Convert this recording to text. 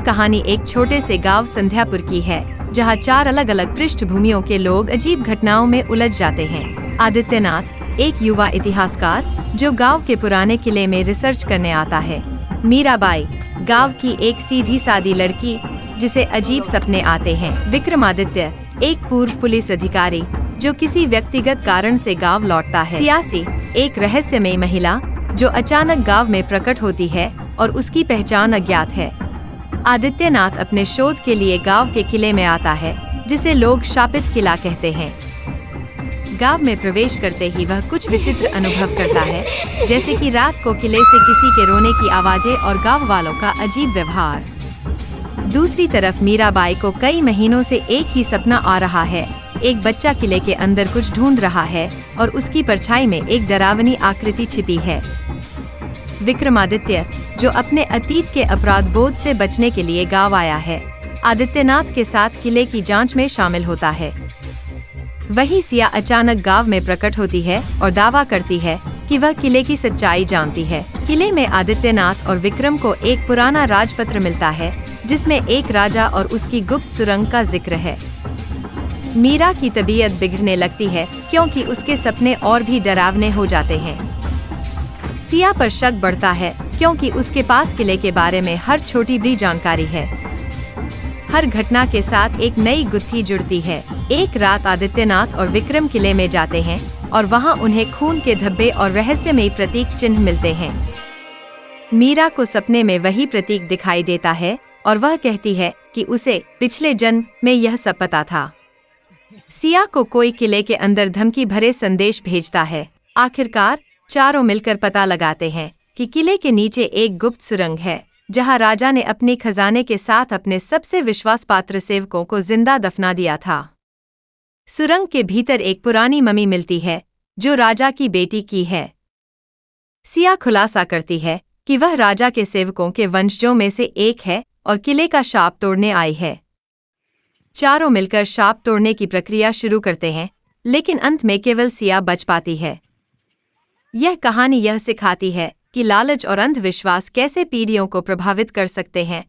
कहानी एक छोटे से गांव संध्यापुर की है, जहां 4 अलग अलग पृष्ठभूमियों के लोग अजीब घटनाओं में उलझ जाते हैं। आदित्यनाथ एक युवा इतिहासकार जो गांव के पुराने किले में रिसर्च करने आता है। मीराबाई गांव की एक सीधी सादी लड़की जिसे अजीब सपने आते हैं। विक्रमादित्य एक पूर्व पुलिस अधिकारी जो किसी व्यक्तिगत कारण से गांव लौटता है। सियासी एक रहस्यमयी महिला जो अचानक गांव में प्रकट होती है और उसकी पहचान अज्ञात है। आदित्यनाथ अपने शोध के लिए गांव के किले में आता है, जिसे लोग शापित किला कहते हैं। गांव में प्रवेश करते ही वह कुछ विचित्र अनुभव करता है, जैसे कि रात को किले से किसी के रोने की आवाजें और गांव वालों का अजीब व्यवहार। दूसरी तरफ मीराबाई को कई महीनों से एक ही सपना आ रहा है। एक बच्चा किले के अंदर कुछ ढूंढ रहा है और उसकी परछाई में एक डरावनी आकृति छिपी है। विक्रमादित्य जो अपने अतीत के अपराध बोध से बचने के लिए गांव आया है, आदित्यनाथ के साथ किले की जांच में शामिल होता है। वहीं सिया अचानक गांव में प्रकट होती है और दावा करती है कि वह किले की सच्चाई जानती है। किले में आदित्यनाथ और विक्रम को एक पुराना राजपत्र मिलता है, जिसमें एक राजा और उसकी गुप्त सुरंग का जिक्र है। मीरा की तबीयत बिगड़ने लगती है क्योंकि उसके सपने और भी डरावने हो जाते हैं। सिया पर शक बढ़ता है क्योंकि उसके पास किले के बारे में हर छोटी बड़ी जानकारी है। हर घटना के साथ एक नई गुत्थी जुड़ती है। एक रात आदित्यनाथ और विक्रम किले में जाते हैं और वहां उन्हें खून के धब्बे और रहस्यमयी प्रतीक चिन्ह मिलते हैं। मीरा को सपने में वही प्रतीक दिखाई देता है और वह कहती है कि उसे पिछले जन्म में यह सब पता था। सिया को कोई किले के अंदर धमकी भरे संदेश भेजता है। आखिरकार चारों मिलकर पता लगाते हैं कि किले के नीचे एक गुप्त सुरंग है, जहां राजा ने अपने खजाने के साथ अपने सबसे विश्वासपात्र सेवकों को जिंदा दफना दिया था। सुरंग के भीतर एक पुरानी मम्मी मिलती है जो राजा की बेटी की है। सिया खुलासा करती है कि वह राजा के सेवकों के वंशजों में से एक है और किले का शाप तोड़ने आई है। चारों मिलकर शाप तोड़ने की प्रक्रिया शुरू करते हैं, लेकिन अंत में केवल सिया बच पाती है। यह कहानी यह सिखाती है कि लालच और अंधविश्वास कैसे पीढ़ियों को प्रभावित कर सकते हैं।